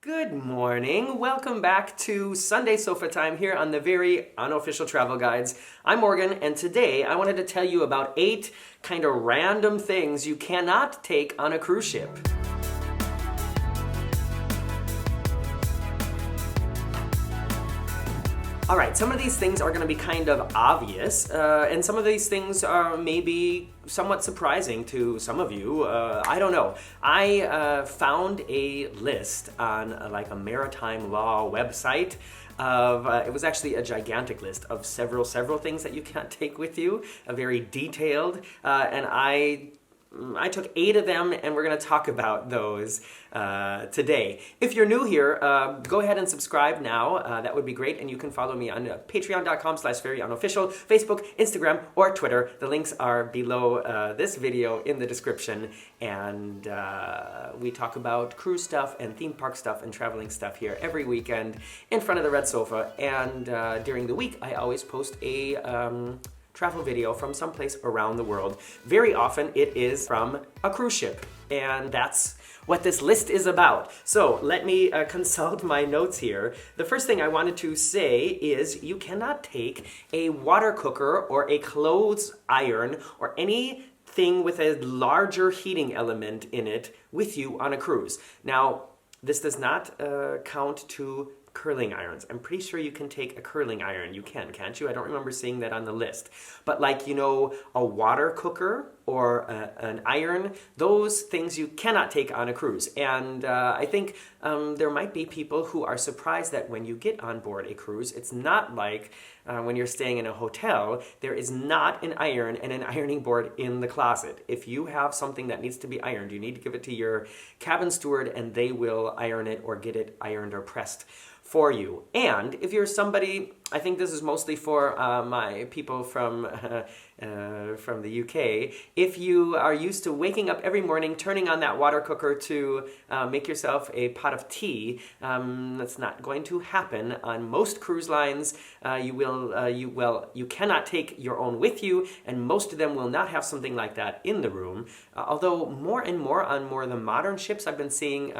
Good morning. Welcome back to Sunday Sofatime here on the very unofficial travel guides. I'm Morgan, and today I wanted to tell you about 8 kind of random things you cannot take on a cruise ship. All right, some of these things are going to be kind of obvious, and some of these things are maybe somewhat surprising to some of you. I don't know. I found a list on like a maritime law website of, it was actually a gigantic list of several things that you can't take with you, a very detailed, and I took 8 of them, and we're going to talk about those today. If you're new here, go ahead and subscribe now. That would be great, and you can follow me on patreon.com/veryunofficial, Facebook, Instagram, or Twitter. The links are below this video in the description, and we talk about cruise stuff and theme park stuff and traveling stuff here every weekend in front of the red sofa, and during the week I always post a travel video from someplace around the world. Very often it is from a cruise ship, and that's what this list is about. So let me consult my notes here. The first thing I wanted to say is you cannot take a water cooker or a clothes iron or anything with a larger heating element in it with you on a cruise. Now, this does not count to curling irons. I'm pretty sure you can take a curling iron. You can, can't you? I don't remember seeing that on the list. But like, you know, a water cooker or an iron, those things you cannot take on a cruise. And I think there might be people who are surprised that when you get on board a cruise, it's not like when you're staying in a hotel, there is not an iron and an ironing board in the closet. If you have something that needs to be ironed, you need to give it to your cabin steward and they will iron it or get it ironed or pressed for you. And if you're somebody, I think this is mostly for my people from the UK, if you are used to waking up every morning, turning on that water cooker to make yourself a pot of tea, that's not going to happen on most cruise lines. You cannot take your own with you, and most of them will not have something like that in the room. Although more and more on more of the modern ships, I've been seeing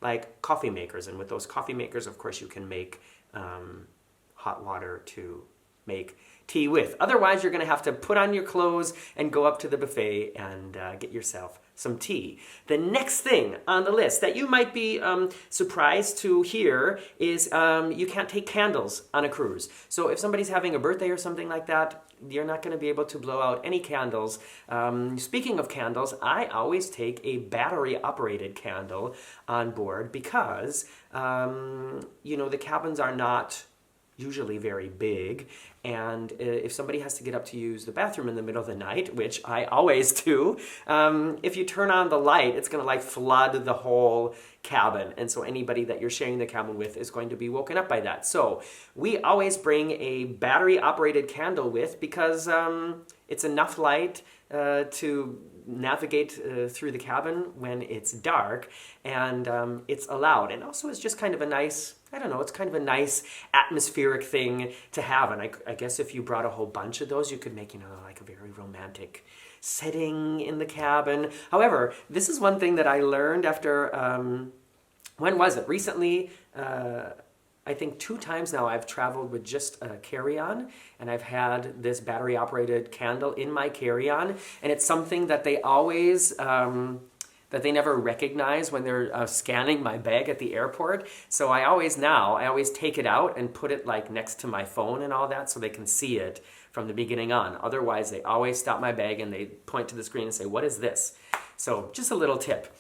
like coffee makers, and with those coffee makers, of course, you can make hot water to make tea with. Otherwise, you're going to have to put on your clothes and go up to the buffet and get yourself some tea. The next thing on the list that you might be surprised to hear is you can't take candles on a cruise. So if somebody's having a birthday or something like that, you're not going to be able to blow out any candles. Speaking of candles, I always take a battery-operated candle on board because, you know, the cabins are not usually very big, and if somebody has to get up to use the bathroom in the middle of the night, which I always do, if you turn on the light, it's going to like flood the whole cabin, and so anybody that you're sharing the cabin with is going to be woken up by that. So we always bring a battery-operated candle with because it's enough light to navigate through the cabin when it's dark, and it's allowed. And also it's just kind of a nice, I don't know, it's kind of a nice atmospheric thing to have. And I guess if you brought a whole bunch of those, you could make, you know, like a very romantic setting in the cabin. However, this is one thing that I learned after, when was it? Recently, I think 2 times now I've traveled with just a carry-on, and I've had this battery-operated candle in my carry-on, and it's something that they always, that they never recognize when they're scanning my bag at the airport. So I always take it out and put it like next to my phone and all that so they can see it from the beginning on. Otherwise, they always stop my bag and they point to the screen and say, "What is this?" So just a little tip.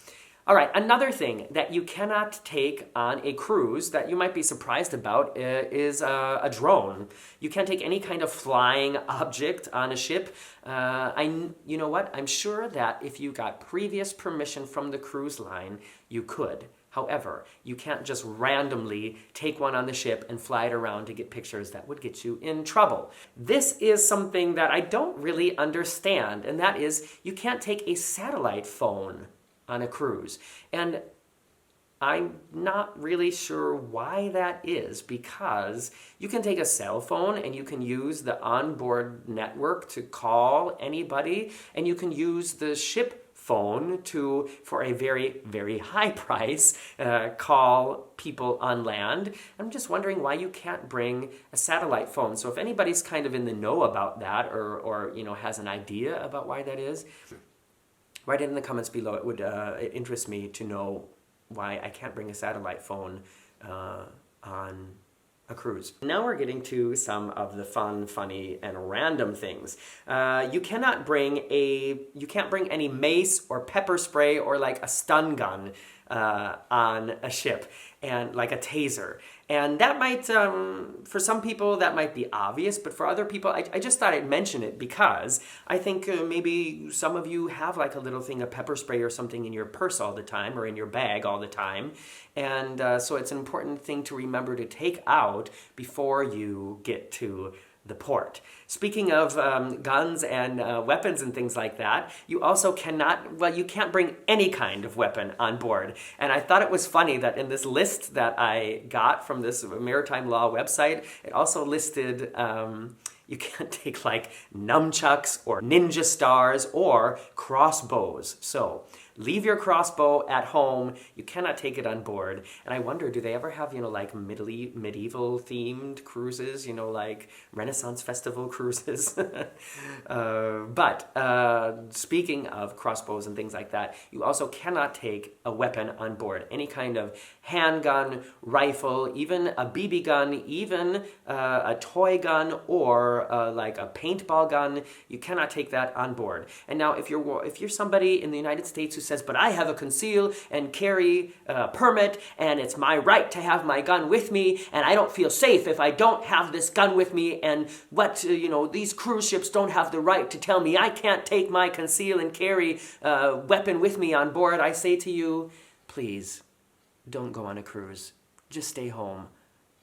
All right, another thing that you cannot take on a cruise that you might be surprised about is a drone. You can't take any kind of flying object on a ship. You know what? I'm sure that if you got previous permission from the cruise line, you could. However, you can't just randomly take one on the ship and fly it around to get pictures. That would get you in trouble. This is something that I don't really understand, and that is you can't take a satellite phone on a cruise. And I'm not really sure why that is, because you can take a cell phone and you can use the onboard network to call anybody, and you can use the ship phone to, for a very, very high price, call people on land. I'm just wondering why you can't bring a satellite phone. So if anybody's kind of in the know about that, or has an idea about why that is, write it in the comments below. It would interest me to know why I can't bring a satellite phone on a cruise. Now we're getting to some of the fun, funny, and random things. You can't bring any mace or pepper spray or like a stun gun on a ship, and like a taser. And that might, for some people, that might be obvious, but for other people, I just thought I'd mention it because I think maybe some of you have like a little thing of pepper spray or something in your purse all the time, or in your bag all the time. And so it's an important thing to remember to take out before you get to the port. Speaking of guns and weapons and things like that, you also you can't bring any kind of weapon on board. And I thought it was funny that in this list that I got from this maritime law website, it also listed you can't take like nunchucks or ninja stars or crossbows. So leave your crossbow at home. You cannot take it on board. And I wonder, do they ever have, like medieval themed cruises, like Renaissance Festival cruises? But speaking of crossbows and things like that, you also cannot take a weapon on board. Any kind of handgun, rifle, even a BB gun, even a toy gun, or like a paintball gun, you cannot take that on board. And now if you're somebody in the United States who says, but I have a conceal and carry permit, and it's my right to have my gun with me, and I don't feel safe if I don't have this gun with me, and these cruise ships don't have the right to tell me I can't take my conceal and carry weapon with me on board, I say to you, please, don't go on a cruise. Just stay home.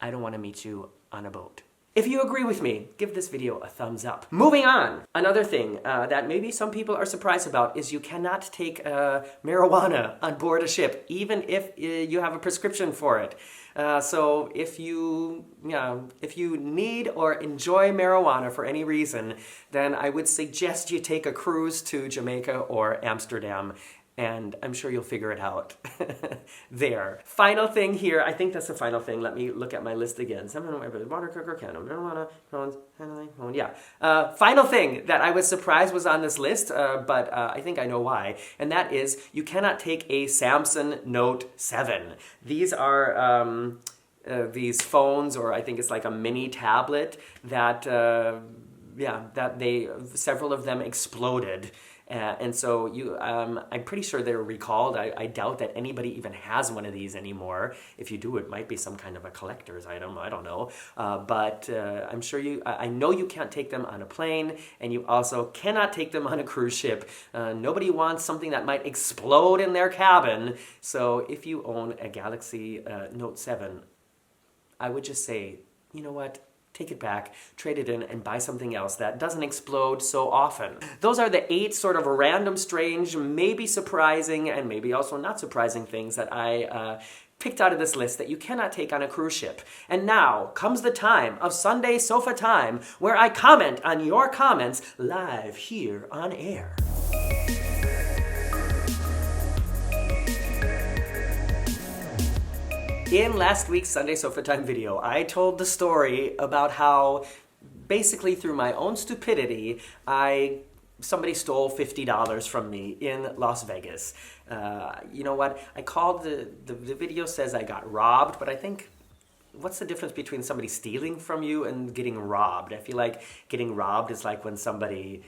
I don't want to meet you on a boat. If you agree with me, give this video a thumbs up. Moving on. Another thing that maybe some people are surprised about is you cannot take marijuana on board a ship, even if you have a prescription for it. So if you need or enjoy marijuana for any reason, then I would suggest you take a cruise to Jamaica or Amsterdam, and I'm sure you'll figure it out there. Final thing here, I think that's the final thing. Let me look at my list again. Water cooker, candle, marijuana, phone, yeah. Final thing that I was surprised was on this list, but I think I know why, and that is you cannot take a Samsung Note 7. These are these phones, or I think it's like a mini tablet that, several of them exploded. And so I'm pretty sure they're recalled. I doubt that anybody even has one of these anymore. If you do, it might be some kind of a collector's item. I don't know. But I'm sure I know you can't take them on a plane, and you also cannot take them on a cruise ship. Nobody wants something that might explode in their cabin. So if you own a Galaxy Note 7, I would just say, you know what? Take it back, trade it in, and buy something else that doesn't explode so often. Those are the 8 sort of random, strange, maybe surprising, and maybe also not surprising things that I picked out of this list that you cannot take on a cruise ship. And now comes the time of Sunday Sofa Time, where I comment on your comments live here on air. In last week's Sunday Sofa Time video, I told the story about how, basically through my own stupidity, somebody stole $50 from me in Las Vegas. You know what? I called the video says I got robbed, but I think, what's the difference between somebody stealing from you and getting robbed? I feel like getting robbed is like when somebody,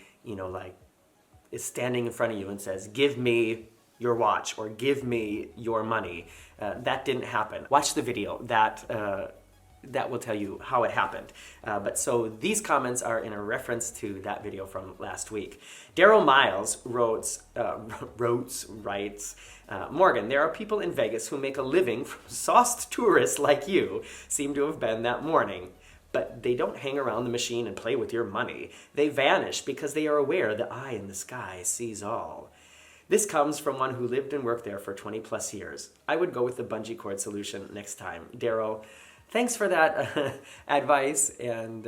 is standing in front of you and says, "Give me your watch," or "Give me your money." That didn't happen. Watch the video. That will tell you how it happened. But so these comments are in a reference to that video from last week. Daryl Miles writes, Morgan, there are people in Vegas who make a living from sauced tourists like you seem to have been that morning. But they don't hang around the machine and play with your money. They vanish because they are aware the eye in the sky sees all. This comes from one who lived and worked there for 20 plus years. I would go with the bungee cord solution next time. Daryl, Thanks for that advice, and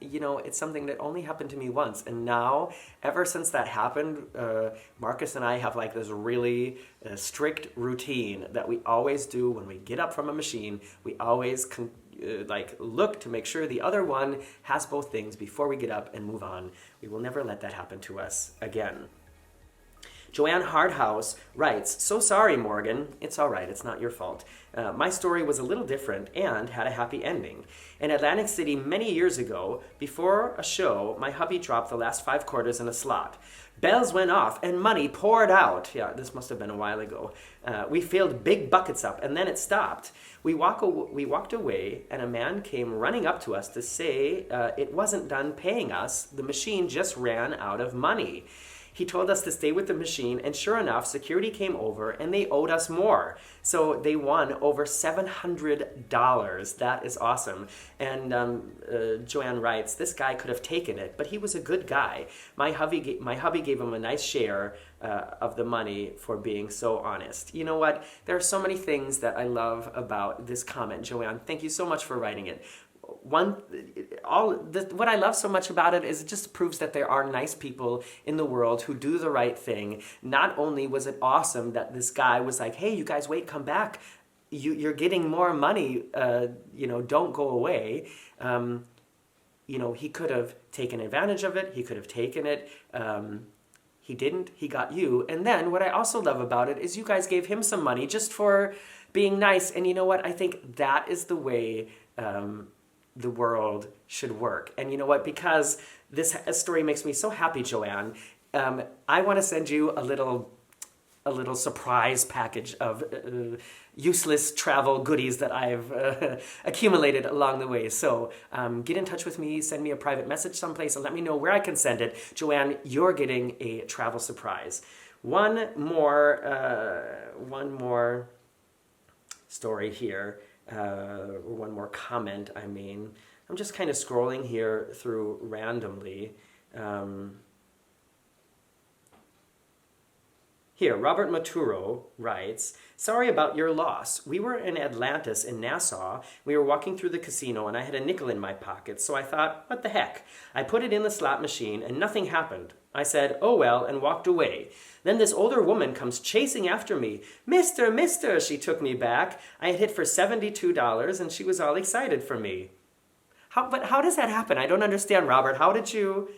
it's something that only happened to me once, and now, ever since that happened, Marcus and I have like this really strict routine that we always do when we get up from a machine. We always look to make sure the other one has both things before we get up and move on. We will never let that happen to us again. Joanne Hardhouse writes, "So sorry, Morgan. It's all right. It's not your fault. My story was a little different and had a happy ending. In Atlantic City many years ago, before a show, my hubby dropped the last 5 quarters in a slot. Bells went off and money poured out." Yeah, this must have been a while ago. "We filled big buckets up and then it stopped. We walked away and a man came running up to us to say it wasn't done paying us. The machine just ran out of money. He told us to stay with the machine, and sure enough, security came over and they owed us more. So they won over $700. That is awesome." And Joanne writes, "This guy could have taken it, but he was a good guy. My hubby gave him a nice share of the money for being so honest." You know what? There are so many things that I love about this comment, Joanne. Thank you so much for writing it. What I love so much about it is it just proves that there are nice people in the world who do the right thing. Not only was it awesome that this guy was like, "Hey, you guys, wait, come back. You're getting more money. Don't go away." He could have taken advantage of it. He could have taken it. He didn't. He got you. And then what I also love about it is you guys gave him some money just for being nice. And you know what? I think that is the way the world should work. And you know what? Because this story makes me so happy, Joanne, I want to send you a little surprise package of useless travel goodies that I've accumulated along the way. So get in touch with me, send me a private message someplace, and let me know where I can send it. Joanne, you're getting a travel surprise. One more story here. One more comment, I mean. I'm just kind of scrolling here through randomly. Here, Robert Maturo writes, "Sorry about your loss. We were in Atlantis in Nassau. We were walking through the casino and I had a nickel in my pocket, so I thought, what the heck? I put it in the slot machine and nothing happened. I said, oh well, and walked away. Then this older woman comes chasing after me. Mister, she took me back. I had hit for $72 and she was all excited for me." But how does that happen? I don't understand, Robert. How did you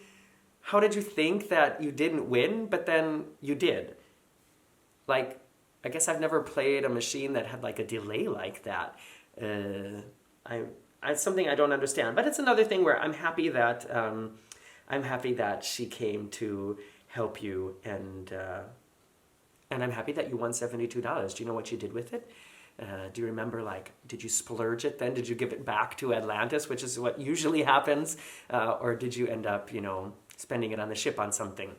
think that you didn't win, but then you did? Like, I guess I've never played a machine that had like a delay like that. It's something I don't understand. But it's another thing where I'm happy that she came to help you, and I'm happy that you won $72. Do you know what you did with it? Do you remember, did you splurge it then? Did you give it back to Atlantis, which is what usually happens? Or did you end up, spending it on the ship on something?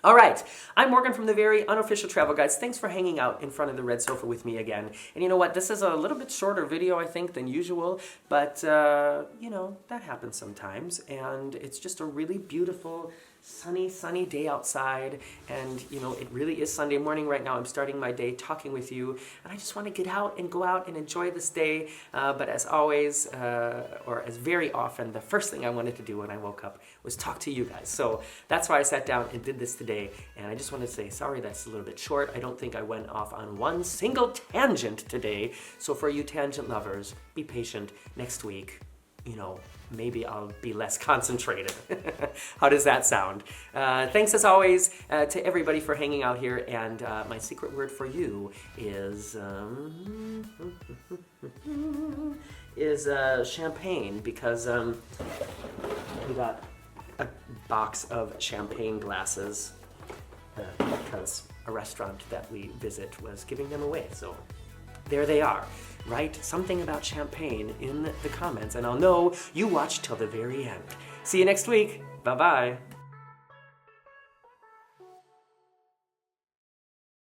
All right, I'm Morgan from the Very Unofficial Travel Guides. Thanks for hanging out in front of the red sofa with me again. And you know what? This is a little bit shorter video, I think, than usual, but, that happens sometimes. And it's just a really beautiful, sunny day outside. And, it really is Sunday morning right now. I'm starting my day talking with you. And I just want to get out and go out and enjoy this day. But as always, or as very often, the first thing I wanted to do when I woke up was talk to you guys. So that's why I sat down and did this today. And I just wanted to say, sorry, that's a little bit short. I don't think I went off on one single tangent today. So for you tangent lovers, be patient. Next week, maybe I'll be less concentrated. How does that sound? Thanks as always to everybody for hanging out here. And my secret word for you is champagne, because we got a box of champagne glasses because a restaurant that we visit was giving them away. So there they are. Write something about champagne in the comments and I'll know you watched till the very end. See you next week. Bye-bye.